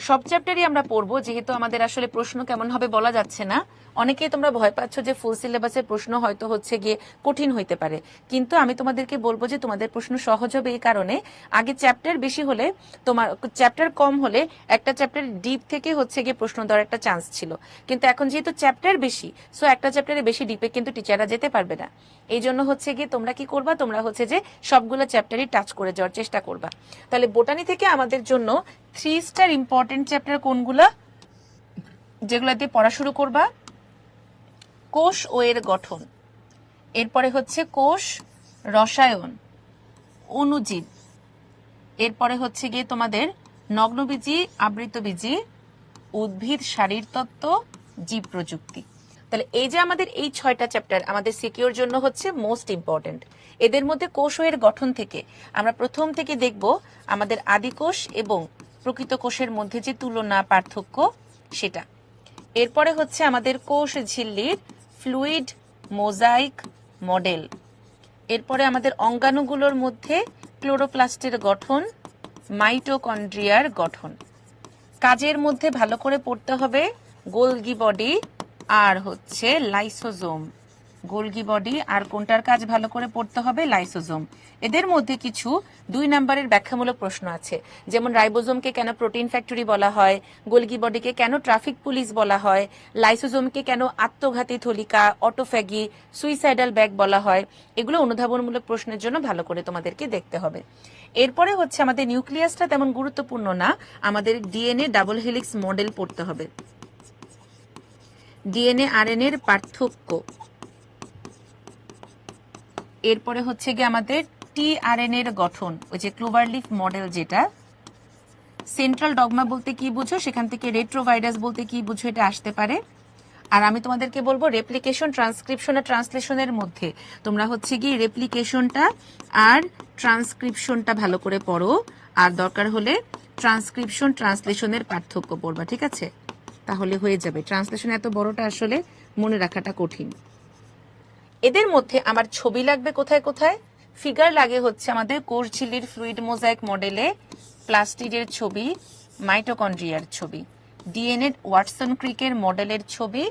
সব চ্যাপ্টারই আমরা পড়বো, যেহেতু আমাদের আসলে প্রশ্ন কেমন হবে বলা যাচ্ছে না। অনেকেই তোমরা ভয় পাচ্ছ যে ফুল সিলেবাসের প্রশ্ন হয়তো হচ্ছে গিয়ে কঠিন হইতে পারে, কিন্তু আমি তোমাদেরকে বলবো যে তোমাদের প্রশ্ন সহজ হবে এই কারণে, আগে চ্যাপ্টার বেশি হলে, তোমার চ্যাপ্টার কম হলে একটা চ্যাপ্টার ডিপ থেকে হচ্ছে গিয়ে প্রশ্ন দেওয়ার একটা চান্স ছিল, কিন্তু এখন যেহেতু চ্যাপ্টার বেশি, সো একটা চ্যাপ্টারে বেশি ডিপে কিন্তু টিচাররা যেতে পারবে না। এই জন্য হচ্ছে গিয়ে তোমরা কি করবা, তোমরা হচ্ছে যে সবগুলো চ্যাপ্টারই টাচ করে যাওয়ার চেষ্টা করবা। তাহলে বোটানি থেকে আমাদের জন্য 3 স্টার ইম্পর্টেন্ট চ্যাপ্টার কোনগুলা, যেগুলো দিয়ে পড়া শুরু করবা? কোষ ও এর গঠন, এরপরে হচ্ছে কোষ রসায়ন, অণুজীব, এরপরে হচ্ছে গিয়ে তোমাদের নগ্নবীজি, আবৃতবীজি, উদ্ভিদ শারীরতত্ত্ব, জীব প্রযুক্তি। তাহলে এই যে আমাদের এই 6টা চ্যাপ্টার আমাদের সিকিউর জন্য হচ্ছে মোস্ট ইম্পর্টেন্ট। এদের মধ্যে কোষ ও এর গঠন থেকে আমরা প্রথম থেকে দেখব আমাদের আদিকোষ এবং প্রকৃত কোষের মধ্যে যে তুলনা, পার্থক্য সেটা। এরপরে হচ্ছে আমাদের কোষ ঝিল্লির ফ্লুইড মোজাইক মডেল। এরপরে আমাদের অঙ্গাণুগুলোর মধ্যে ক্লোরোপ্লাস্টের গঠন, মাইটোকন্ড্রিয়ার গঠন। কাজের মধ্যে ভালো করে পড়তে হবে গোলগি বডি আর হচ্ছে লাইসোজোম। গোলগি বডি আর কোনটার কাজ ভালো করে পড়তে হবে? লাইসোজোম। এদের মধ্যে কিছু 2 নম্বরের ব্যাখ্যামূলক প্রশ্ন আছে, যেমন রাইবোজোমকে কেন প্রোটিন ফ্যাক্টরি বলা হয়, গোলগি বডিকে কেন ট্রাফিক পুলিশ বলা হয়, লাইসোজোমকে কেন আত্মঘাতী থলিকা, অটোফ্যাগি, সুইসাইডাল ব্যাগ বলা হয়। এগুলো অনুধাবনমূলক প্রশ্নের জন্য ভালো করে তোমাদেরকে দেখতে হবে। এরপরে হচ্ছে আমাদের নিউক্লিয়াসটা তেমন গুরুত্বপূর্ণ না, আমাদের ডিএনএ ডাবল হেলিক্স মডেল পড়তে হবে, ডিএনএ আরএনএ এর পার্থক্য। এরপরে হচ্ছে গিয়ে আমাদের টিআরএনএ এর গঠন, ওই যে ক্লোভারলিফ মডেল যেটা। সেন্ট্রাল ডগমা বলতে কি বুঝো, সেখান থেকে রেট্রোভাইরাস বলতে কি বুঝো, এটা আসতে পারে। আর আমি তোমাদেরকে বলবো রেপ্লিকেশন, ট্রান্সক্রিপশন আর ট্রান্সলেশনের মধ্যে তোমরা হচ্ছে কি রেপ্লিকেশনটা আর ট্রান্সক্রিপশনটা ভালো করে পড়ো, আর দরকার হলে ট্রান্সক্রিপশন ট্রান্সলেশনের পার্থক্য পড়বা, ঠিক আছে? তাহলে হয়ে যাবে। ট্রান্সলেশন এত বড়টা আসলে মনে রাখাটা কঠিন। এদের মধ্যে আমার ছবি লাগবে কোথায় কোথায়? ফিগার লাগে হচ্ছে আমাদের কোষ ঝিল্লির ফ্লুইড মোজাইক মডেলে প্লাস্টিডের ছবি, মাইটোকন্ড্রিয়ার ছবি, ডিএনএ ওয়াটসন ক্রিকের মডেলের ছবি,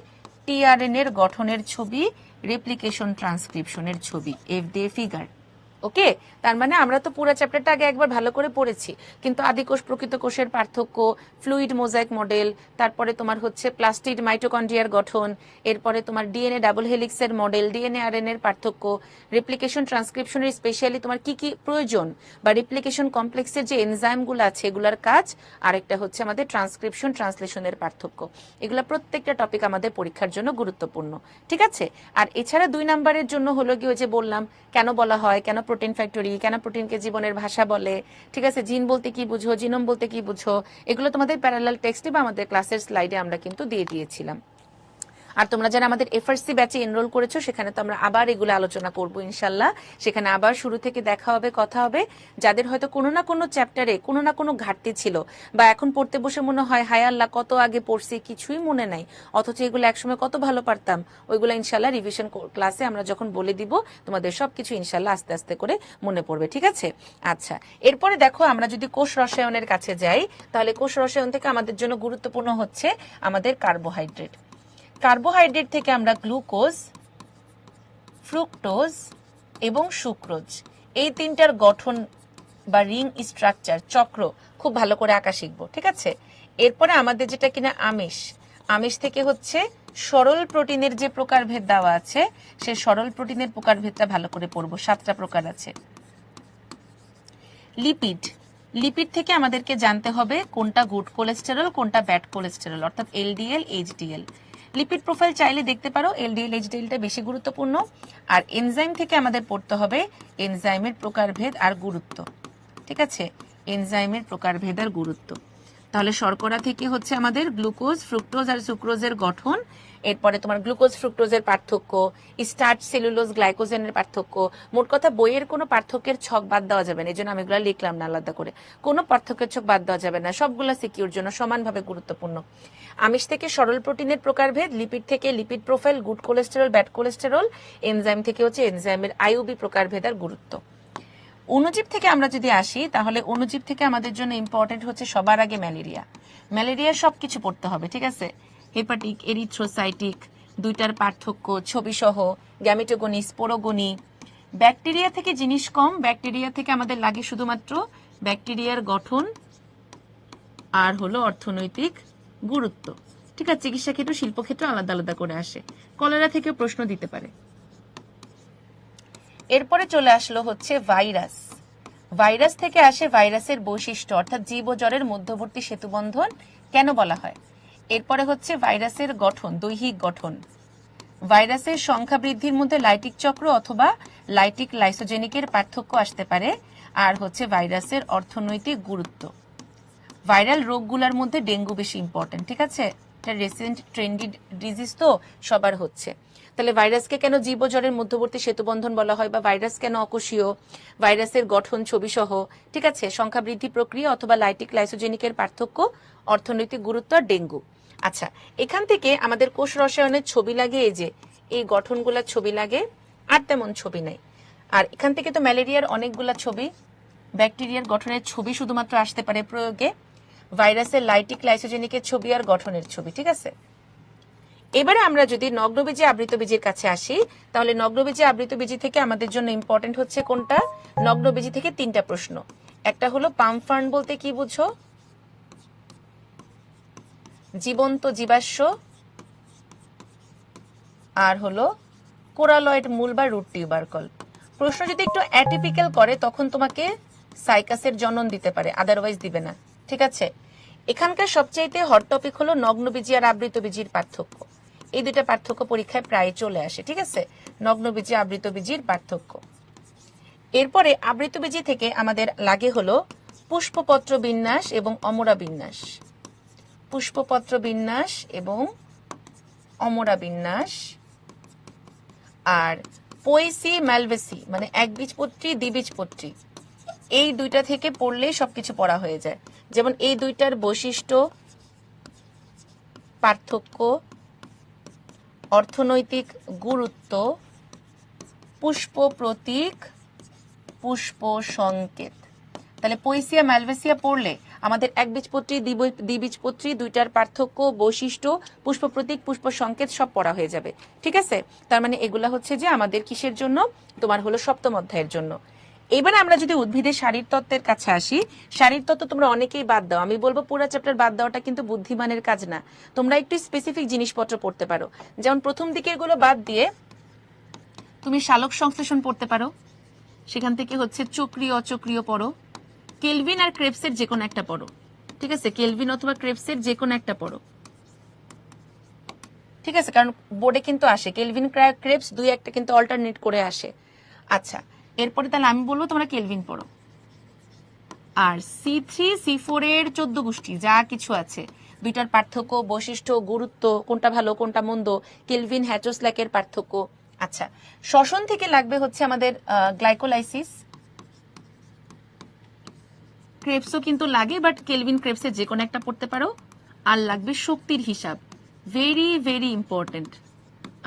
টিআরএনএ এর গঠনের ছবি, রেপ্লিকেশন ট্রান্সক্রিপশনের ছবি, এফ দিয়ে ফিগার। ওকে, তার মানে আমরা তো পুরো চ্যাপ্টারটা আগে একবার ভালো করে পড়েছি, কিন্তু আদিকোষ প্রকৃত কোষের পার্থক্য, ফ্লুইড মোজাইক মডেল, তারপরে তোমার হচ্ছে প্লাস্টিড মাইটোকন্ড্রিয়ার গঠন, এরপরে তোমার ডিএনএ ডাবল হেলিক্সের মডেল, ডিএনএ আরএনএ এর পার্থক্য, রেপ্লিকেশন ট্রান্সক্রিপশনের স্পেশালি তোমার কি কি প্রয়োজন, বা রেপ্লিকেশন কমপ্লেক্সের যে এনজাইমগুলো আছে এগুলার কাজ, আরেকটা হচ্ছে আমাদের ট্রান্সক্রিপশন ট্রান্সলেশনের পার্থক্য। এগুলা প্রত্যেকটা টপিক আমাদের পরীক্ষার জন্য গুরুত্বপূর্ণ, ঠিক আছে? আর এছাড়া 2 নম্বরের জন্য হলো কি, ওই যে বললাম কেন বলা হয়, কেন প্রোটিন ফ্যাক্টরি, কেন প্রোটিনকে জীবনের ভাষা বলে, ঠিক আছে? জিন বলতে কি বুঝো, জিনোম বলতে কি বুঝো, এগুলো তোমাদের প্যারালাল টেক্সটে বা আমাদের ক্লাসের স্লাইডে আমরা কিন্তু দিয়ে দিয়েছিলাম। আর তোমরা যারা আমাদের এফআরসি ব্যাচে এনরোল করেছো, সেখানে তো আমরা আবার এগুলো আলোচনা করব ইনশাল্লাহ। সেখানে আবার শুরু থেকে দেখা হবে, কথা হবে। যাদের হয়তো কোনো না কোনো চ্যাপ্টারে কোনো না কোনো ঘাটতি ছিল, বা এখন পড়তে বসে মনে হয় হায় আল্লাহ কত আগে পড়ছি কিছুই মনে নাই, অথচ এগুলো একসময় কত ভালো পারতাম, ওইগুলো ইনশাল্লাহ রিভিশন ক্লাসে আমরা যখন বলে দিব তোমাদের সবকিছু ইনশাল্লাহ আস্তে আস্তে করে মনে পড়বে, ঠিক আছে? আচ্ছা, এরপরে দেখো আমরা যদি কোষ রসায়নের কাছে যাই, তাহলে কোষ রসায়ন থেকে আমাদের জন্য গুরুত্বপূর্ণ হচ্ছে আমাদের কার্বোহাইড্রেট। কার্বোহাইড্রেট থেকে আমরা গ্লুকোজ, ফ্রুক্টোজ এবং সুক্রোজ, এই 3টার গঠন বা রিং স্ট্রাকচার, চক্র খুব ভালো করে আঁকা শিখবো, ঠিক আছে? এরপরে আমাদের যেটা কিনা আমিষ, আমিষ থেকে হচ্ছে সরল প্রোটিনের যে প্রকারভেদ দেওয়া আছে, সেই সরল প্রোটিনের প্রকারভেদটা ভালো করে পড়বো, 7টা প্রকার আছে। লিপিড, লিপিড থেকে আমাদেরকে জানতে হবে কোনটা গুড কোলেস্টেরল, কোনটা ব্যাড কোলেস্টেরল, অর্থাৎ এলডিএল, এইচডিএল। লিপিড প্রোফাইল চাইলে দেখতে পারো, এলডিএল এইচডিএলটা বেশি গুরুত্বপূর্ণ। আর এনজাইম থেকে আমাদের পড়তে হবে এনজাইমের প্রকারভেদ আর গুরুত্ব, ঠিক আছে? এনজাইমের প্রকারভেদ আর গুরুত্ব। তাহলে শর্করা থেকে হচ্ছে আমাদের গ্লুকোজ, ফ্রুক্টোজ আর সুক্রোজের গঠন, এরপরে তোমার গ্লুকোজ ফ্রুক্টোজের পার্থক্য, স্টার্চ সেলুলোজ গ্লাইকোজেনের পার্থক্য। মোট কথা বইয়ের কোনো পার্থক্যের ছক বাদ দেওয়া যাবে না, এই জন্য আমি এগুলো লিখলাম না আলাদা করে, কোনো পার্থক্যের ছক বাদ দেওয়া যাবে না, সবগুলো সিকিউর জন্য সমানভাবে গুরুত্বপূর্ণ। আমিষ থেকে সরল প্রোটিনের প্রকারভেদ, লিপিড থেকে lipid profile, good cholesterol, bad cholesterol, enzyme থেকে হচ্ছে এনজাইমের আইউবি প্রকারভেদ আর গুরুত্ব। অণুজীব থেকে আমরা যদি আসি তাহলে অণুজীব থেকে আমাদের জন্য ইম্পর্টেন্ট হচ্ছে সবার আগে ম্যালেরিয়া। ম্যালেরিয়ার সবকিছু পড়তে হবে, ঠিক আছে? হেপাটিক, এরিথ্রোসাইটিক, দুইটার পার্থক্য, ছবি সহ, গ্যামেটোগনি, স্পোরোগনি। ব্যাকটেরিয়া থেকে জিনিস কম, ব্যাকটেরিয়া থেকে আমাদের লাগে শুধুমাত্র ব্যাকটেরিয়ার গঠন আর হলো অর্থনৈতিক গুরুত্ব। ঠিক আছে, চিকিৎসা ক্ষেত্র, শিল্পক্ষেত্র আলাদা আলাদা করে আসে। কলেরা থেকে প্রশ্ন দিতে পারে। এরপরে চলে আসলো হচ্ছে ভাইরাস। ভাইরাস থেকে আসে ভাইরাসের বৈশিষ্ট্য, অর্থাৎ জীব ও জড়ের মধ্যবর্তী সেতুবন্ধন কেন বলা হয়। এরপরে হচ্ছে ভাইরাসের গঠন, দৈহিক গঠন। ভাইরাসের সংখ্যা বৃদ্ধির মধ্যে লাইটিক চক্র অথবা লাইটিক লাইসোজেনিকের পার্থক্য আসতে পারে। আর হচ্ছে ভাইরাসের অর্থনৈতিক গুরুত্ব। ভাইরাল রোগগুলোর মধ্যে ডেঙ্গু বেশি ইম্পর্টেন্ট, ঠিক আছে? এটা রিসেন্ট ট্রেন্ডি ডিজিজ তো সবার হচ্ছে। তাহলে ভাইরাসকে কেন জীব ও জড়ের মধ্যবর্তী সেতুবন্ধন বলা হয়, বা ভাইরাস কেন অকোষীয়, ভাইরাসের গঠন ছবি সহ, ঠিক আছে? সংখ্যা বৃদ্ধি প্রক্রিয়া অথবা লাইটিক লাইসোজেনিকের পার্থক্য, অর্থনৈতিক গুরুত্ব আর ডেঙ্গু। আচ্ছা, এখান থেকে আমাদের কোষ রসায়নের ছবি লাগে, এই যে এই গঠনগুলার ছবি লাগে, আর তেমন ছবি নাই। আর এখান থেকে তো ম্যালেরিয়ার অনেকগুলা ছবি, ব্যাকটেরিয়ার গঠনের ছবি শুধুমাত্র আসতে পারে প্রয়োগে, ভাইরাসের লাইটিক লাইসোজেনিকের ছবি আর গঠনের ছবি, ঠিক আছে? এবারে আমরা যদি নগ্নবীজি আবৃতবীজির কাছে আসি, তাহলে নগ্নবীজি আবৃতবীজি থেকে আমাদের জন্য ইম্পর্টেন্ট হচ্ছে কোনটা? নগ্নবীজি থেকে 3টা প্রশ্ন। একটা হলো পাম ফার্ন বলতে কি বুঝো, জীবন্ত জীবাশ্ম, আর হলো কোরালয়েড মূল বা রুট টিউবারকল। প্রশ্ন যদি একটু অ্যাটিপিক্যাল করে তখন তোমাকে সাইকাসের জনন দিতে পারে, আদারওয়াইজ দিবে না, ঠিক আছে? এখানকার সবচাইতে হট টপিক হলো নগ্নবীজি আর আবৃতবীজির পার্থক্য। এই দুইটা পার্থক্য পরীক্ষায় প্রায় চলে আসে, ঠিক আছে? নগ্নবীজি আবৃতবীজির পার্থক্য। এরপরে আবৃতবীজি থেকে আমাদের লাগে হলো পুষ্পপত্র বিন্যাস এবং অমরা বিন্যাস। পুষ্পপত্র বিন্যাস এবং অমরা বিন্যাস। আর পোয়েসি ম্যালভেসি মানে একবীজপত্রী দ্বিবীজপত্রী, এই দুইটা থেকে পড়লেই সবকিছু পড়া হয়ে যায়। যেমন এই দুইটার বৈশিষ্ট্য, পার্থক্য, অর্থনৈতিক গুরুত্ব, পুষ্প প্রতীক, পুষ্প সংকেত। তাহলে পোয়েসিয়া ম্যালভেসিয়া পড়লে আমাদের একবীজপত্রী দ্বিবীজপত্রী দুইটার পার্থক্য, বৈশিষ্ট্য, পুষ্প প্রতীক, পুষ্প সংকেত সব পড়া হয়ে যাবে, ঠিক আছে? তার মানে এগুলা হচ্ছে যে আমাদের কিসের জন্য, তোমার হলো সপ্তম অধ্যায়ের জন্য। এবার আমরা যদি উদ্ভিদের শারীরতত্ত্বের কাছে আসি, শারীরতত্ত্ব তোমরা অনেকেই বাদ দাও, আমি বলবো পুরো চ্যাপ্টার বাদ দেওয়াটা কিন্তু বুদ্ধিমানের কাজ না। তোমরা একটু স্পেসিফিক জিনিসপত্র পড়তে পারো, যেমন প্রথম দিকের গুলো বাদ দিয়ে তুমি সালোক সংশ্লেষণ পড়তে পারো, সেখান থেকে হচ্ছে চক্রীয় অচক্রীয় পড়ো, কেলভিন আর ক্রেবসের যে কোনো একটা পড়ো, ঠিক আছে? কেলভিন অথবা ক্রেবসের যে কোনো একটা পড়ো, ঠিক আছে? কারণ বোর্ডে কিন্তু আসে কেলভিন ক্রেবস, দুই একটা কিন্তু অল্টারনেট করে আসে। আচ্ছা, এরপরে তাহলে আমি বলবো তোমরা কেলভিন পড়ো। আর C3 C4 এর 14 গোষ্ঠী যা কিছু আছে, দুইটার পার্থক্য, বৈশিষ্ট্য, গুরুত্ব, কোনটা ভালো কোনটা মন্দ, কেলভিন হ্যাচোস্ল্যাকের পার্থক্য। আচ্ছা, শ্বসন থেকে লাগবে হচ্ছে আমাদের গ্লাইকোলাইসিস, ক্রেবসও কিন্তু লাগে, বাট কেলভিন ক্রেবসের যে কোনো একটা পড়তে পারো। আর লাগবে শক্তির হিসাব, ভেরি ভেরি ইম্পর্টেন্ট।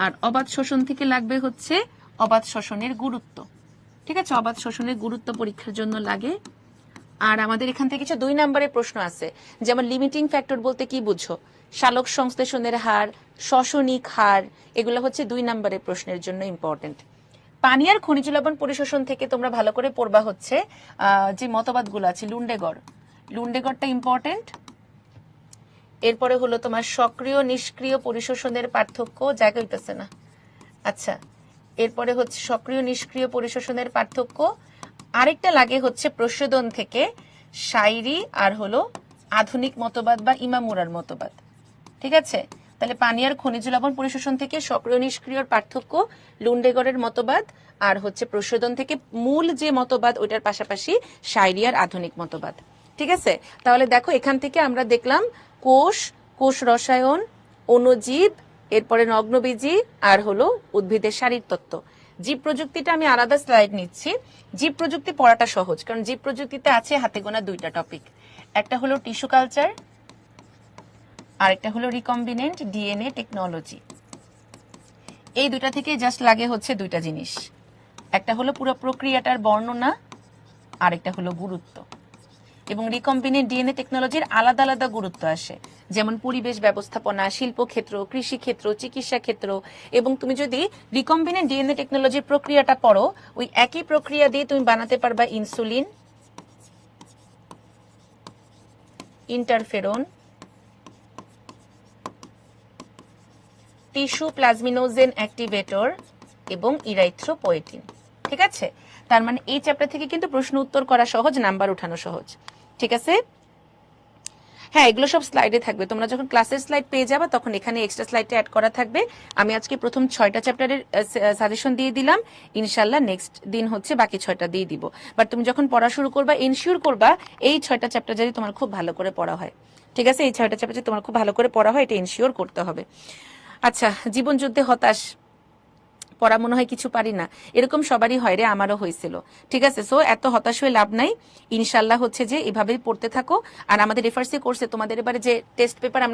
আর অবাধ শোষণ থেকে লাগবে হচ্ছে অবাধ শোষণের গুরুত্ব, ঠিক আছে? অবাধ শোষণের গুরুত্ব পরীক্ষার জন্য লাগে। আর আমাদের এখান থেকে কিছু 2 নম্বরের প্রশ্ন আছে, যেমন লিমিটিং ফ্যাক্টর বলতে কি বুঝো, সালোক সংশ্লেষণের হার, শ্বসনিক হার, এগুলো হচ্ছে 2 নম্বরের প্রশ্নের জন্য ইম্পর্টেন্ট। পানি আর খনিজ লবণ পরিশোষণ থেকে তোমরা ভালো করে পড়বা হচ্ছে যে মতবাদগুলো আছে, লুন্ডেগড়টা ইম্পর্টেন্ট। এরপরে হলো তোমার সক্রিয় নিষ্ক্রিয় পরিশোষণের পার্থক্য, জায়গা হইতেছে না। আচ্ছা, এরপরে হচ্ছে সক্রিয় নিষ্ক্রিয় পরিশোষণের পার্থক্য। আরেকটা লাগে হচ্ছে প্রশোধন থেকে শাইরি আর হলো আধুনিক মতবাদ বা ইমামুরার মতবাদ, ঠিক আছে? তাহলে পানি আর খনিজ লবণ পরিশোষণ থেকে সক্রিয় নিষ্ক্রিয়র পার্থক্য, লুন্ডেগড়ের মতবাদ, আর হচ্ছে প্রশোধন থেকে মূল যে মতবাদ ওইটার পাশাপাশি শাইরি আর আধুনিক মতবাদ, ঠিক আছে? তাহলে দেখো এখান থেকে আমরা দেখলাম কোষ রসায়ন, অণুজীব, এরপরে নগ্নবীজি, আর হলো উদ্ভিদের শারীরতত্ত্ব। জীব প্রযুক্তিটা আমি আলাদা স্লাইড নিচ্ছি। জীব প্রযুক্তি পড়াটা সহজ, কারণ জীব প্রযুক্তিতে আছে হাতে গোনা 2টা টপিক, একটা হলো টিস্যু কালচার আর একটা হলো রিকম্বিনেন্ট ডিএনএ টেকনোলজি। এই দুইটা থেকে জাস্ট লাগে হচ্ছে 2টা জিনিস, একটা হলো পুরো প্রক্রিয়াটার বর্ণনা, আরেকটা হলো গুরুত্ব। এবং রিকম্বিনেন্ট ডিএনএ টেকনোলজির আলাদা আলাদা গুরুত্ব আসে, যেমন পরিবেশ ব্যবস্থাপনা, শিল্পক্ষেত্র, কৃষিক্ষেত্র, চিকিৎসা ক্ষেত্র। এবং তুমি যদি রিকম্বিনেন্ট ডিএনএ টেকনোলজির প্রক্রিয়াটা পড়ো, ওই একই প্রক্রিয়া দিয়ে তুমি বানাতে পারবা insulin, interferon, tissue plasminogen activator এবং ইরাইথ্রোপোয়েটিন। ঠিক আছে, তার মানে এই চ্যাপ্টার থেকে কিন্তু প্রশ্ন উত্তর করা সহজ, নাম্বার উঠানো সহজ। ঠিক আছে, হ্যাঁ এগুলো সব স্লাইডে থাকবে, তোমরা যখন ক্লাসের স্লাইড পেয়ে যাবে তখন এখানে এক্সট্রা স্লাইডটা অ্যাড করা থাকবে। আমি আজকে প্রথম 6টা চ্যাপ্টারের সাজেশন দিয়ে দিলাম, ইনশাল্লাহ নেক্সট দিন হচ্ছে বাকি 6টা দিয়ে দিব। বাট তুমি যখন পড়া শুরু করবা এনশিওর করবা এই 6টা চ্যাপ্টার যদি তোমার খুব ভালো করে পড়া হয়। ঠিক আছে, এই 6টা চ্যাপ্টার যদি তোমার খুব ভালো করে পড়া হয় এটা এনশিওর করতে হবে। আচ্ছা, জীবন যুদ্ধে হতাশ, পড়া মনে হয় কিছু পারি না, এরকম সবারই হয় রে, আমারও হয়েছিল। ঠিক আছে, সো এত হতাশ হয়ে লাভ নাই, ইনশাল্লাহ হচ্ছে যে এভাবেই পড়তে থাকো। আর আমাদের এফআরসি কোর্সে তোমাদের এবারে যে টেস্ট পেপার আমরা